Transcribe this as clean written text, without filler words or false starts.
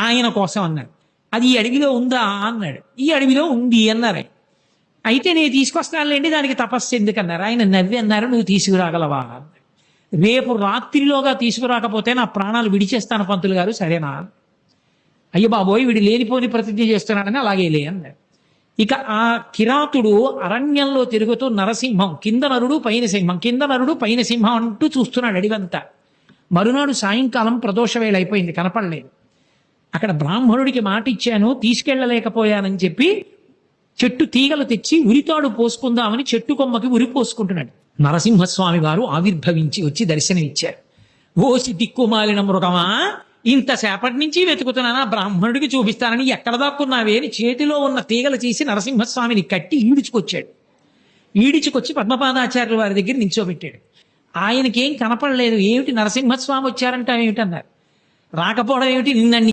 ఆయన కోసం అన్నాడు. అది ఈ అడవిలో ఉందా అన్నాడు. ఈ అడవిలో ఉంది అన్నారు. అయితే నేను తీసుకొస్తానులేండి, దానికి తపస్సు ఎందుకన్నారు. ఆయన నవ్వి అన్నారు, నువ్వు తీసుకురాగలవా అన్నాడు. రేపు రాత్రిలోగా తీసుకురాకపోతే నా ప్రాణాలు విడిచేస్తాను పంతులు గారు, సరేనా? అయ్య బాబోయ్, వీడు లేనిపోని ప్రతిజ్ఞ చేస్తున్నాడని అలాగే లే అన్నాడు. ఇక ఆ కిరాతుడు అరణ్యంలో తిరుగుతూ నరసింహం, కింద నరుడు పైన సింహం, కింద నరుడు పైన సింహం అంటూ చూస్తున్నాడు అడివంతా. మరునాడు సాయంకాలం ప్రదోష వేళ అయిపోయింది, కనపడలేదు. అక్కడ బ్రాహ్మణుడికి మాట ఇచ్చాను, తీసుకెళ్ళలేకపోయానని చెప్పి చెట్టు తీగలు తెచ్చి ఉరితాడు పోసుకుందామని చెట్టు కొమ్మకి ఉరి పోసుకుంటున్నాడు. నరసింహస్వామి వారు ఆవిర్భవించి వచ్చి దర్శనమిచ్చారు. ఓసి దిక్కుమాలిన మృగమా, ఇంతసేపటి నుంచి వెతుకుతున్నానా, బ్రాహ్మణుడికి చూపిస్తానని ఎక్కడ దాక్కున్నావే అని చేతిలో ఉన్న తీగలు తీసి నరసింహస్వామిని కట్టి ఈడ్చుకొచ్చాడు. ఈడ్చుకొచ్చి పద్మపాదాచార్యుల వారి దగ్గర నిల్చోబెట్టాడు. ఆయనకేం కనపడలేదు. ఏమిటి నరసింహస్వామి వచ్చారంటే ఏమిటన్నారు. రాకపోవడం ఏమిటి, నిన్న